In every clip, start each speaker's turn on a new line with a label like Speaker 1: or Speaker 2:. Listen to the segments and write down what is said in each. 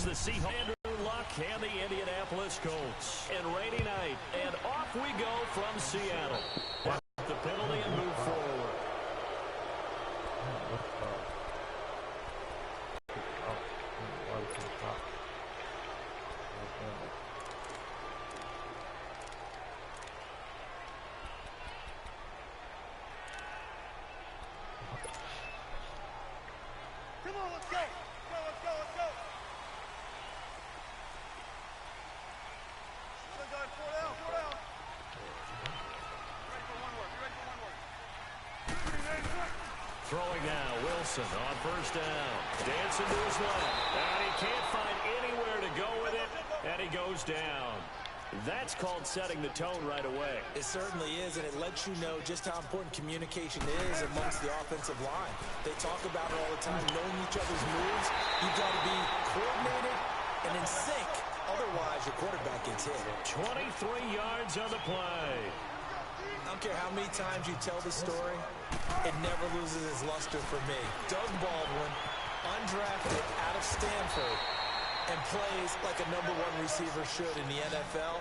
Speaker 1: the Seahawks, Andrew Luck, and the Indianapolis Colts. And rainy night, and off we go from Seattle. The penalty and move forward.
Speaker 2: Come on, let's go. Let's go. Still going, 4 down. Ready for one word.
Speaker 1: Throwing now, Wilson on first down. Dancing to his left. And he can't find anywhere to go with it. And he goes down. That's called setting the tone right away.
Speaker 3: It certainly is, and it lets you know just how important communication is amongst the offensive line. They talk about it all the time, knowing each other's moves. You've got to be coordinated and in sync. Otherwise, your quarterback gets hit.
Speaker 1: 23 yards on the play.
Speaker 3: I don't care how many times you tell the story, it never loses its luster for me. Doug Baldwin, undrafted out of Stanford, and plays like a #1 receiver should in the NFL.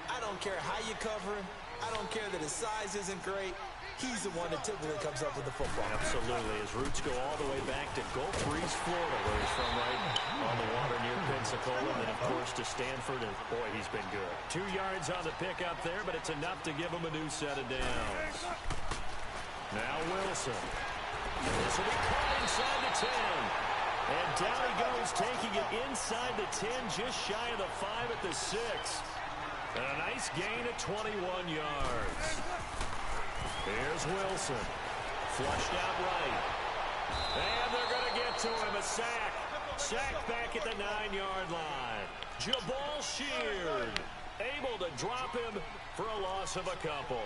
Speaker 3: I don't care how you cover him. I don't care that his size isn't great. He's the one that typically comes up with the football.
Speaker 1: Absolutely. His roots go all the way back to Gulf Breeze, Florida, where he's from, right on the water near Pensacola. And then, of course, to Stanford. And, boy, he's been good. 2 yards on the pickup there, but it's enough to give him a new set of downs. Now Wilson. This will be caught inside the 10. And down he goes, taking it inside the 10, just shy of the 5 at the 6. And a nice gain of 21 yards. Here's Wilson. Flushed out right. And they're going to get to him. A sack. Sack back at the 9-yard line. Jabal Sheard able to drop him for a loss of a couple.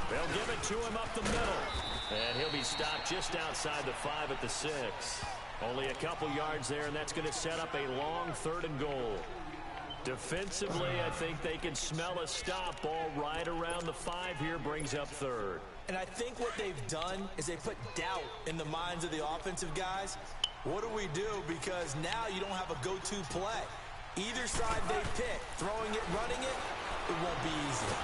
Speaker 1: They'll give it to him up the middle. And he'll be stopped just outside the 5 at the 6. Only a couple yards there, and that's going to set up a long 3rd and goal. Defensively, I think they can smell a stop. Ball right around the 5 here, brings up 3rd.
Speaker 3: And I think what they've done is they put doubt in the minds of the offensive guys. What do we do? Because now you don't have a go-to play. Either side they pick, throwing it, running it, it won't be easy.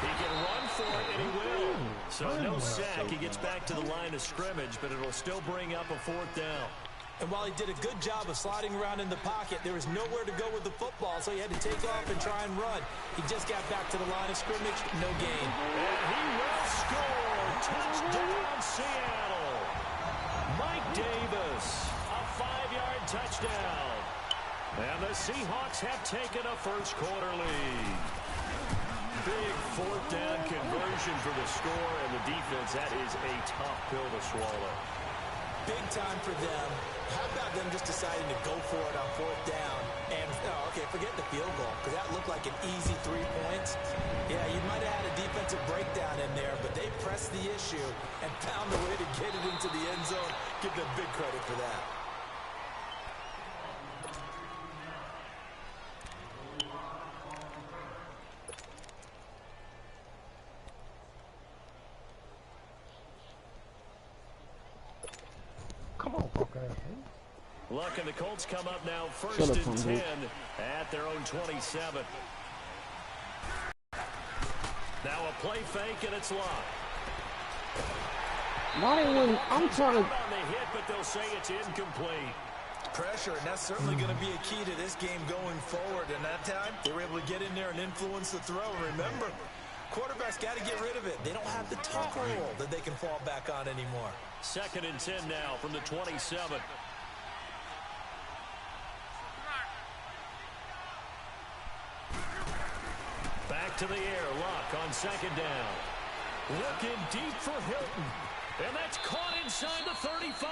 Speaker 1: He can run for it, and he will. So no sack. He gets back to the line of scrimmage, but it'll still bring up a 4th down.
Speaker 3: And while he did a good job of sliding around in the pocket, there was nowhere to go with the football, so he had to take off and try and run. He just got back to the line of scrimmage, no gain.
Speaker 1: And he will score. Touchdown, Seattle. Mike Davis, a 5-yard touchdown. And the Seahawks have taken a first-quarter lead. Big 4th down conversion for the score, and the defense, that is a tough pill to swallow.
Speaker 3: Big time for them. How about them just deciding to go for it on 4th down? And, okay, forget the field goal, because that looked like an easy 3 points. Yeah, you might have had a defensive breakdown in there, but they pressed the issue and found a way to get it into the end zone. Give them big credit for that.
Speaker 4: Come on, fuck ass.
Speaker 1: Look, and the Colts come up now 1st and 10 at their own 27. Now a play fake, and it's locked.
Speaker 4: Not even, I'm trying to...
Speaker 1: On the hit, but they'll say it's incomplete.
Speaker 3: Pressure, and that's certainly going to be a key to this game going forward. And that time, they were able to get in there and influence the throw. Remember, quarterbacks got to get rid of it. They don't have the tuck rule that they can fall back on anymore.
Speaker 1: 2nd and 10 now from the 27. Back to the air. Luck on 2nd down. Looking deep for Hilton. And that's caught inside the 35.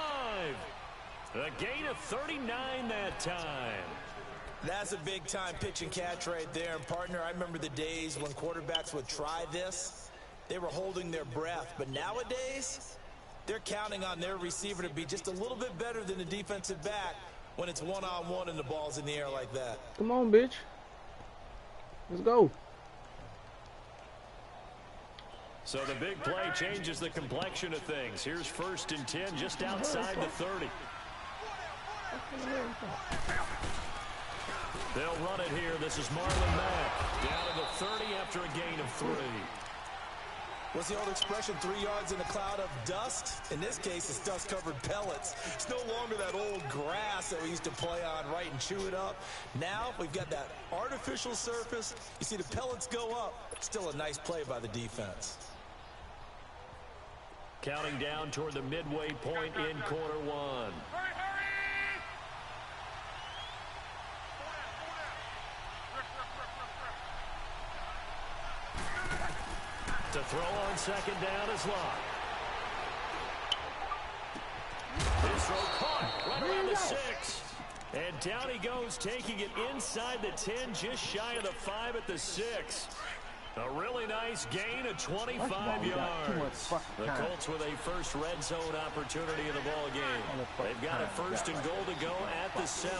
Speaker 1: A gain of 39 that time.
Speaker 3: That's a big-time pitch and catch right there. And, partner, I remember the days when quarterbacks would try this. They were holding their breath. But nowadays, they're counting on their receiver to be just a little bit better than the defensive back when it's one-on-one and the ball's in the air like that.
Speaker 4: Come on, bitch. Let's go.
Speaker 1: So the big play changes the complexion of things. Here's 1st and 10 just outside the 30. They'll run it here. This is Marlon Mack. Down to the 30 after a gain of 3.
Speaker 3: What's the old expression, 3 yards in a cloud of dust? In this case, it's dust-covered pellets. It's no longer that old grass that we used to play on, right, and chew it up. Now we've got that artificial surface. You see the pellets go up. Still a nice play by the defense.
Speaker 1: Counting down toward the midway point in quarter 1. To throw on 2nd down is Locke. His throw caught right around the 6. And down he goes, taking it inside the 10, just shy of the 5 at the 6. A really nice gain of 25 yards. The Colts with a first red zone opportunity in the ball game. They've got a 1st and goal to go at the 7.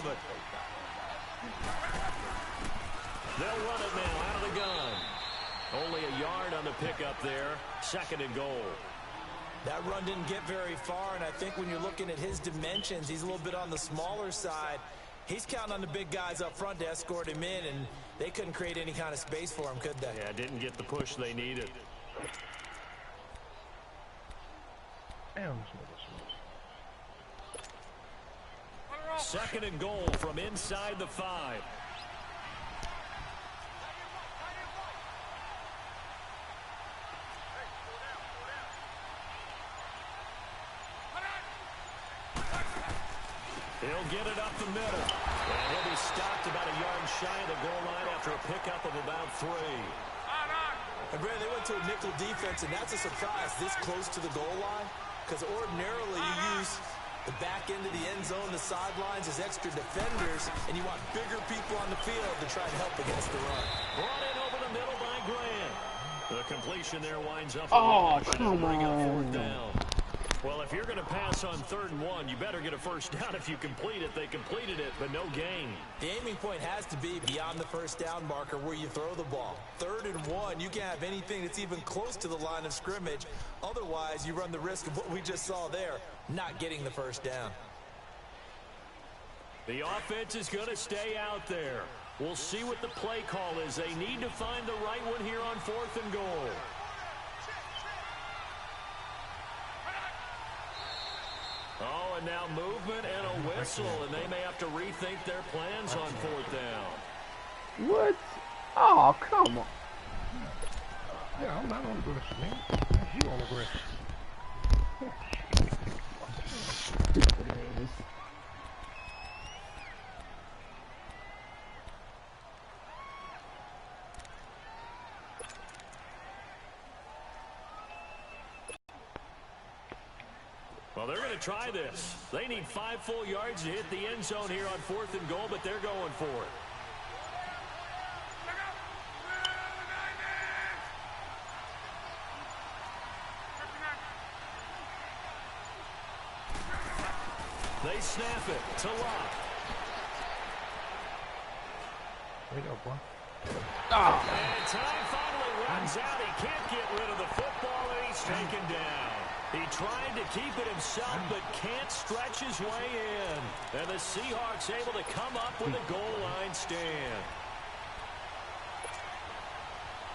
Speaker 1: They'll run it now out of the gun. Only a yard on the pickup there. 2nd and goal.
Speaker 3: That run didn't get very far, and I think when you're looking at his dimensions, he's a little bit on the smaller side. He's counting on the big guys up front to escort him in, and they couldn't create any kind of space for him, could they?
Speaker 1: Yeah, didn't get the push they needed. Second and goal from inside the 5. He'll get it up the middle. And he'll be stopped about a yard shy of the goal line after a pickup of about 3.
Speaker 3: And Brad, they went to a nickel defense, and that's a surprise this close to the goal line, because ordinarily you use the back end of the end zone, the sidelines as extra defenders, and you want bigger people on the field to try and help against the run.
Speaker 1: Brought in over the middle by Grant. The completion there winds up.
Speaker 4: Oh, come
Speaker 1: bring up
Speaker 4: on.
Speaker 1: 4th down. Well, if you're going to pass on 3rd and 1, you better get a 1st down if you complete it. They completed it, but no gain.
Speaker 3: The aiming point has to be beyond the 1st down marker where you throw the ball. 3rd and 1, you can't have anything that's even close to the line of scrimmage. Otherwise, you run the risk of what we just saw there, not getting the 1st down.
Speaker 1: The offense is going to stay out there. We'll see what the play call is. They need to find the right one here on 4th and goal. Oh, and now movement and a whistle, and they may have to rethink their plans on 4th down.
Speaker 4: What? Oh, come on. Yeah, I'm not on aggressive, man. That's you on aggressive.
Speaker 1: Well, they're going to try this. They need 5 full yards to hit the end zone here on 4th and goal, but they're going for it. They snap it to Locke.
Speaker 4: Wait up, boy.
Speaker 1: And time finally runs out. He can't get rid of the football, and he's taken down. He tried to keep it himself, but can't stretch his way in. And the Seahawks able to come up with a goal line stand.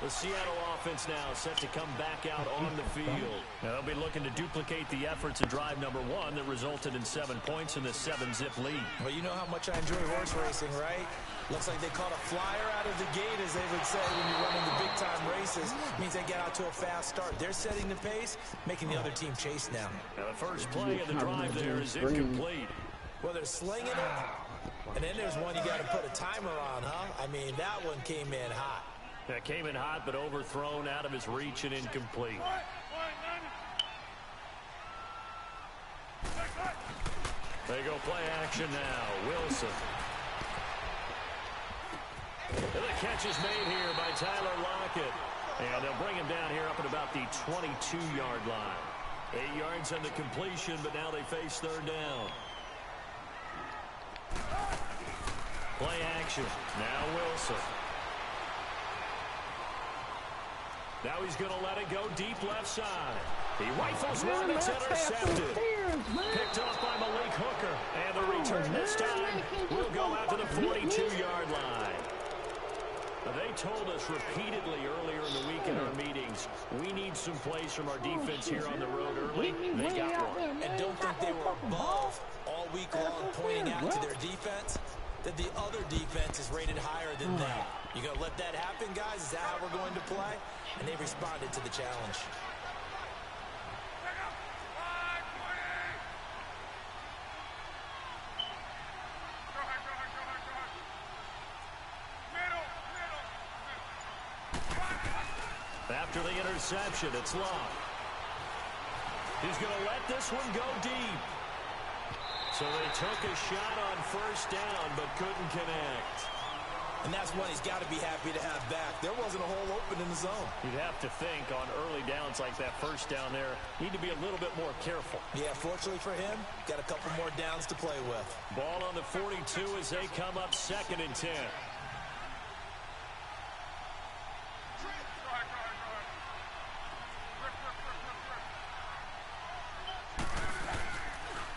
Speaker 1: The Seattle offense now set to come back out on the field. Now they'll be looking to duplicate the efforts in drive number 1 that resulted in 7 points in the 7-zip lead.
Speaker 3: Well, you know how much I enjoy horse racing, right? Looks like they caught a flyer out of the gate, as they would say when you're running the big-time races. Means they get out to a fast start. They're setting the pace, making the other team chase now.
Speaker 1: Now the first play of the drive there is incomplete.
Speaker 3: Well, they're slinging it, and then there's one you got to put a timer on, huh? I mean, that one came in hot.
Speaker 1: That came in hot, but overthrown out of his reach and incomplete. They go play action now. Wilson. And the catch is made here by Tyler Lockett. And they'll bring him down here up at about the 22-yard line. 8 yards on the completion, but now they face 3rd down. Play action. Now Wilson. Now he's going to let it go deep left side. He rifles one that's intercepted. Picked off by Malik Hooker. And the return this time will go out to the 42-yard line. They told us repeatedly earlier in the week in our meetings, we need some plays from our defense here on the road early. They got one.
Speaker 3: And don't think they were above all week long pointing out to their defense that the other defense is rated higher than them. You going to let that happen, guys? Is that how we're going to play? And they responded to the challenge.
Speaker 1: After the interception, it's Love. He's going to let this one go deep. So they took a shot on first down, but couldn't connect.
Speaker 3: And that's one he's got to be happy to have back. There wasn't a hole open in the zone.
Speaker 1: You'd have to think on early downs like that first down there, need to be a little bit more careful.
Speaker 3: Yeah, fortunately for him, got a couple more downs to play with.
Speaker 1: Ball on the 42 as they come up 2nd and 10.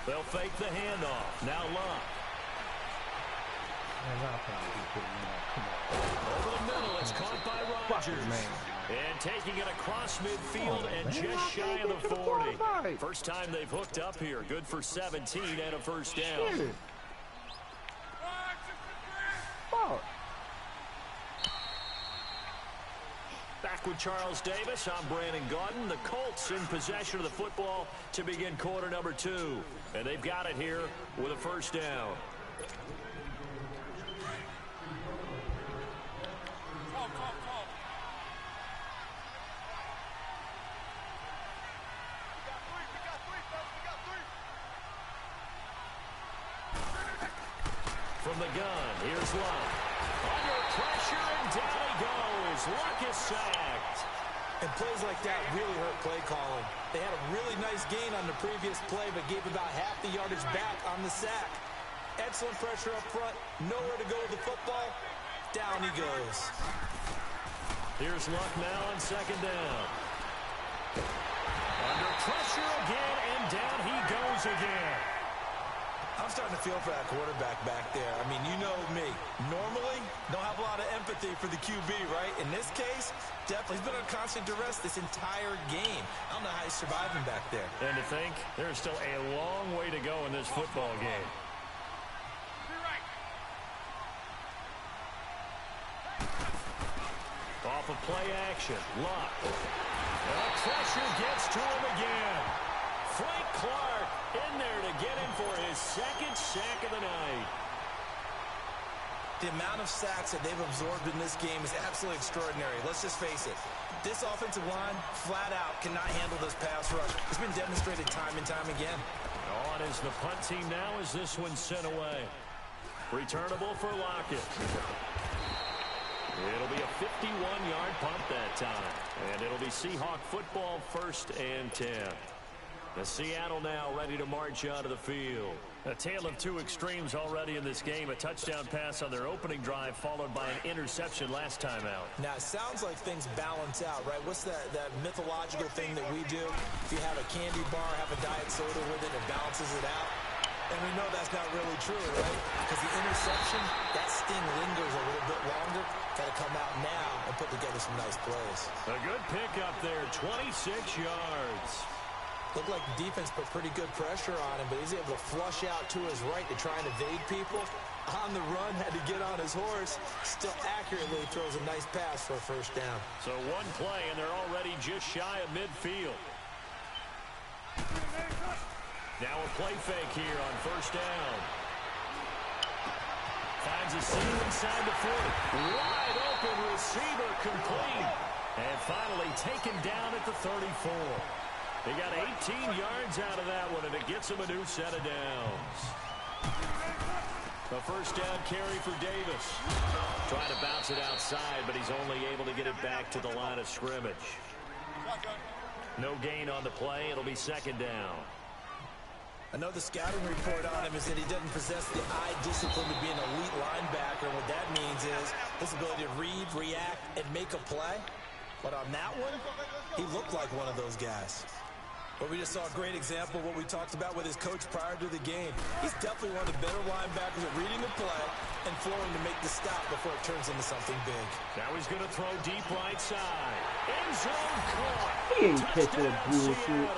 Speaker 1: They'll fake the handoff. Now Love. Over the middle, it's caught by Rodgers. And taking it across midfield and just shy of the 40. First time they've hooked up here. Good for 17 and a first down. Back with Charles Davis. I'm Brandon Gaudin. The Colts in possession of the football to begin quarter number 2. And they've got it here with a first down. From the gun, here's Luck. Under pressure, and down he goes. Luck is sacked.
Speaker 3: And plays like that really hurt play calling. They had a really nice gain on the previous play, but gave about half the yardage back on the sack. Excellent pressure up front. Nowhere to go with the football. Down he goes.
Speaker 1: Here's Luck now on 2nd down. Under pressure again, and down he goes again.
Speaker 3: I'm starting to feel for that quarterback back there. I mean, you know me. Normally, don't have a lot of empathy for the QB, right? In this case, definitely he's been under constant duress this entire game. I don't know how he's surviving back there.
Speaker 1: And to think, there's still a long way to go in this football game. Off of play action, Luck. And the pressure gets to him again. Frank Clark in there to get him for his 2nd sack of the night.
Speaker 3: The amount of sacks that they've absorbed in this game is absolutely extraordinary. Let's just face it. This offensive line, flat out, cannot handle this pass rush. It's been demonstrated time and time again.
Speaker 1: On is the punt team now as this one's sent away. Returnable for Lockett. It'll be a 51-yard punt that time. And it'll be Seahawk football 1st and 10. The Seattle now ready to march onto the field. A tale of two extremes already in this game. A touchdown pass on their opening drive followed by an interception last time out.
Speaker 3: Now, it sounds like things balance out, right? What's that mythological thing that we do? If you have a candy bar, have a diet soda with it, it balances it out. And we know that's not really true, right? Because the interception, that sting lingers a little bit longer. Got to come out now and put together some nice plays.
Speaker 1: A good pickup there, 26 yards.
Speaker 3: Looked like the defense put pretty good pressure on him, but he's able to flush out to his right to try and evade people. On the run, had to get on his horse. Still accurately throws a nice pass for a first down.
Speaker 1: So one play, and they're already just shy of midfield. Now a play fake here on first down. Finds a seam inside the 40. Wide open receiver complete. And finally taken down at the 34. They got 18 yards out of that one, and it gets them a new set of downs. A first down carry for Davis. Trying to bounce it outside, but he's only able to get it back to the line of scrimmage. No gain on the play. It'll be 2nd down.
Speaker 3: I know the scouting report on him is that he doesn't possess the eye discipline to be an elite linebacker. What that means is his ability to read, react, and make a play. But on that one, he looked like one of those guys. But we just saw a great example of what we talked about with his coach prior to the game. He's definitely one of the better linebackers at reading the play and flowing to make the stop before it turns into something big.
Speaker 1: Now he's going to throw deep right side. End zone caught.
Speaker 4: He ain't catching that bullshit.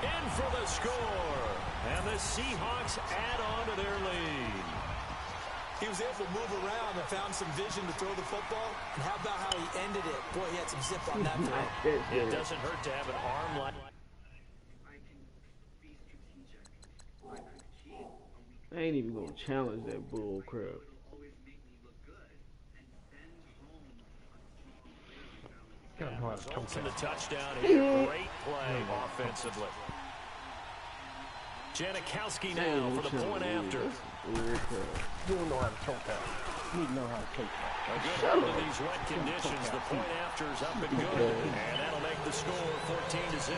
Speaker 1: In for the score. And the Seahawks add on to their lead.
Speaker 3: He was able to move around and found some vision to throw the football. And how about how he ended it? Boy, he had some zip on that throw.
Speaker 1: It doesn't hurt to have an arm like...
Speaker 4: I ain't even gonna challenge that bull crap.
Speaker 1: Results in the touchdown here. Great play offensively. Janikowski now for the point after.
Speaker 4: You don't know how to choke that. You know how to choke that.
Speaker 1: A good hold of these wet conditions. The point after is up and good. And that'll make the score 14-0.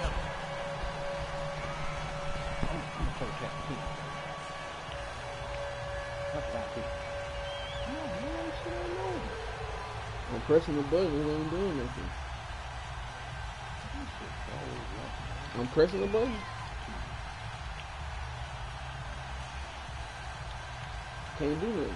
Speaker 4: I'm gonna choke that too. I'm pressing the button and I'm doing nothing. I'm pressing the button. Can't do nothing.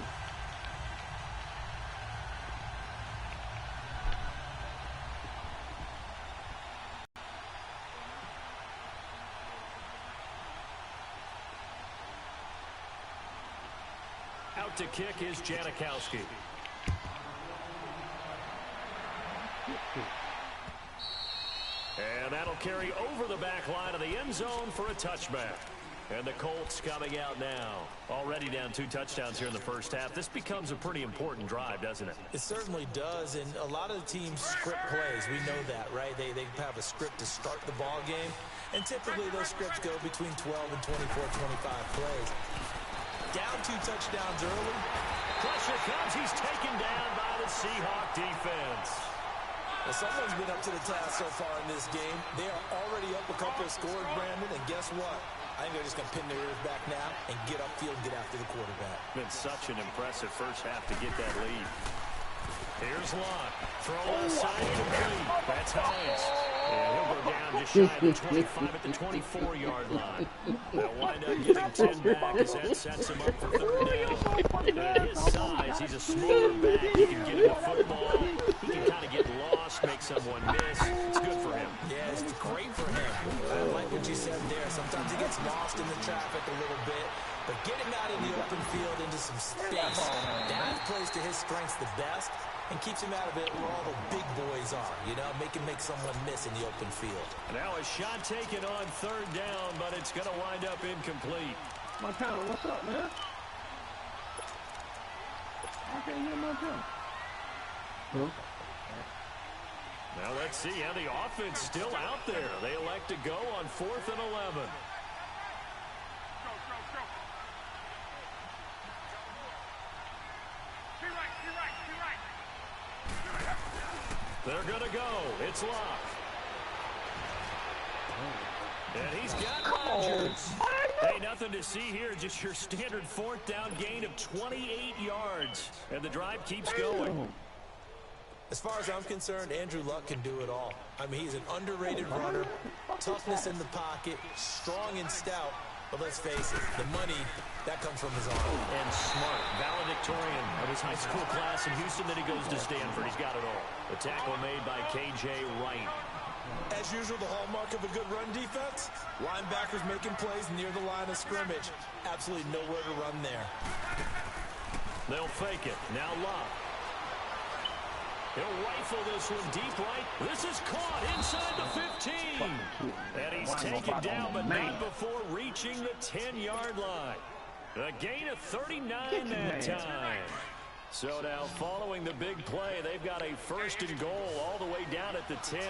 Speaker 1: Out to kick is Janikowski. And that'll carry over the back line of the end zone for a touchback. And the Colts coming out now. Already down 2 touchdowns here in the first half. This becomes a pretty important drive, doesn't it?
Speaker 3: It certainly does, and a lot of the teams script plays. We know that, right? They have a script to start the ball game, and typically those scripts go between 12 and 24, 25 plays. Down 2 touchdowns early.
Speaker 1: Pressure comes. He's taken down by the Seahawk defense.
Speaker 3: Well, someone's been up to the task so far in this game. They are already up a couple of scores, Brandon, and guess what? I think they're just going to pin their ears back now and get upfield and get after the quarterback.
Speaker 1: Been such an impressive first half to get that lead. Here's Locke. Throw aside complete. That's Hines. And he'll go down just shy of the 25 at the 24-yard line. They'll wind up getting 10 back as that sets him up for third down. At his size, he's a smaller back. He can get him the football. He can kind of get lost, make someone miss. It's good for him.
Speaker 3: Yeah, it's great for him. I like what you said there. Sometimes he gets lost in the traffic a little bit, but get him out in the open field into some space. That plays to his strengths the best and keeps him out of it where all the big boys are, you know, make someone miss in the open field.
Speaker 1: Now a shot taken on third down, but it's going to wind up incomplete.
Speaker 4: Montana, what's up, man? I can't hear Montana. Huh?
Speaker 1: Now let's see how the offense still out there. They elect to go on 4th and 11. They're going to go. It's Locke. And he's got Rodgers. Hey, nothing to see here. Just your standard 4th down gain of 28 yards. And the drive keeps going.
Speaker 3: As far as I'm concerned, Andrew Luck can do it all. I mean, he's an underrated runner, toughness in the pocket, strong and stout. But let's face it, the money, that comes from his arm.
Speaker 1: And smart, valedictorian of his high school class in Houston. Then he goes to Stanford. He's got it all. The tackle made by K.J. Wright.
Speaker 3: As usual, the hallmark of a good run defense, linebackers making plays near the line of scrimmage. Absolutely nowhere to run there.
Speaker 1: They'll fake it. Now Locke. He'll rifle this one deep right. This is caught inside the 15. And he's taken down, but not before reaching the 10-yard line. A gain of 39 that time. So now following the big play, they've got a 1st and goal all the way down at the 10.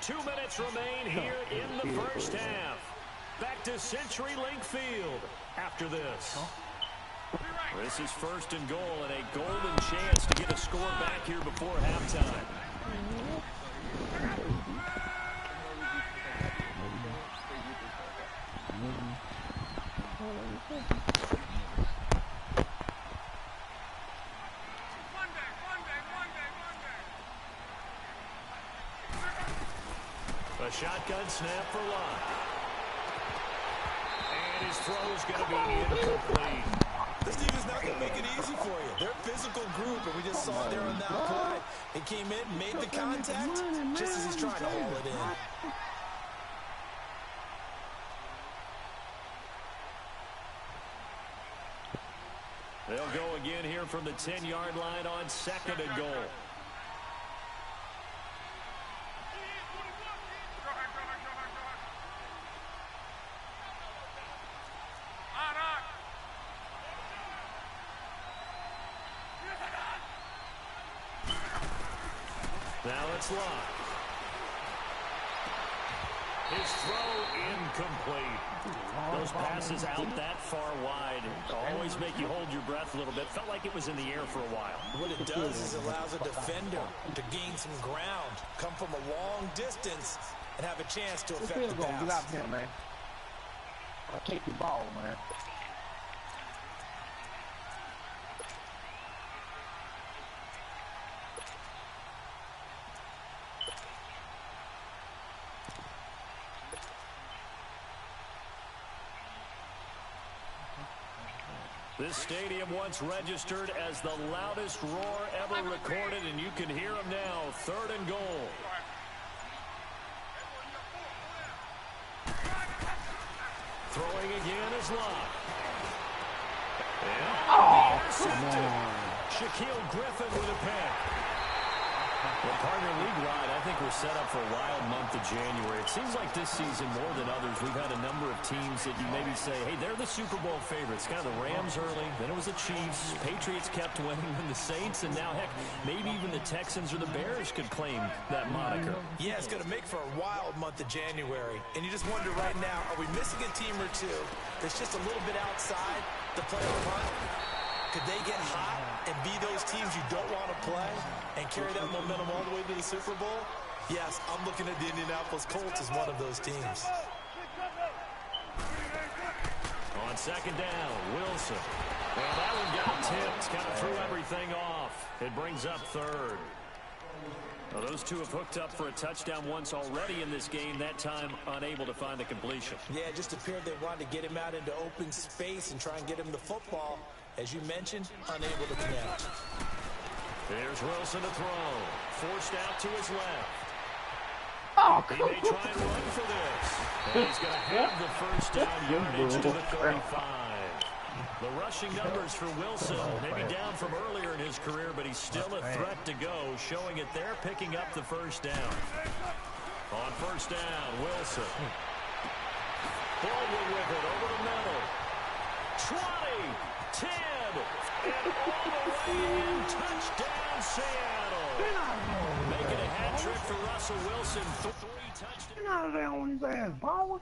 Speaker 1: Two minutes remain here in the first half. Back to CenturyLink Field after this. This is 1st and goal and a golden chance to get a score back here before halftime. A shotgun snap for Locke. And his throw's going to be incomplete.
Speaker 3: This team is not going to make it easy for you. They're a physical group, and we just saw it there on that play. He came in, made the contact, just as he's trying to haul it in.
Speaker 1: They'll go again here from the 10-yard line on 2nd and goal. Now it's Locke. His throw incomplete. Those passes out that far wide always make you hold your breath a little bit. Felt like it was in the air for a while.
Speaker 3: What it does is allows a defender to gain some ground, come from a long distance, and have a chance to affect the pass.
Speaker 4: Get out there, man. I'll take your ball, man.
Speaker 1: This stadium once registered as the loudest roar ever recorded, and you can hear them now. 3rd and goal. Throwing again is Locke. And intercepted. Shaquille Griffin with a pick. Well, partner, league-wide, I think we're set up for a wild month of January. It seems like this season, more than others, we've had a number of teams that you maybe say, hey, they're the Super Bowl favorites. Kind of the Rams early, then it was the Chiefs. Patriots kept winning, and the Saints, and now, heck, maybe even the Texans or the Bears could claim that moniker.
Speaker 3: Yeah, it's going to make for a wild month of January. And you just wonder right now, are we missing a team or two that's just a little bit outside the playoff hunt? Could they get hot and be those teams you don't want to play and carry that momentum all the way to the Super Bowl? Yes, I'm looking at the Indianapolis Colts as one of those teams.
Speaker 1: On 2nd down, Wilson. Well, that one got tipped. Kind of threw everything off. It brings up 3rd. Well, those two have hooked up for a touchdown once already in this game, that time unable to find the completion.
Speaker 3: Yeah, it just appeared they wanted to get him out into open space and try and get him the football. As you mentioned, unable to connect.
Speaker 1: There's Wilson to throw. Forced out to his left.
Speaker 4: Oh,
Speaker 1: he may try and run for this. And he's going to have the first down yardage to the 35. The rushing numbers for Wilson maybe down from earlier in his career, but he's still a threat to go, showing it there, picking up the first down. On 1st down, Wilson. Baldwin with it over the middle. 20, 10, and all the way in. Touchdown, Seattle. Making a hat trick for Russell Wilson. 3 touchdowns.
Speaker 4: Get out of there on his ass, baller.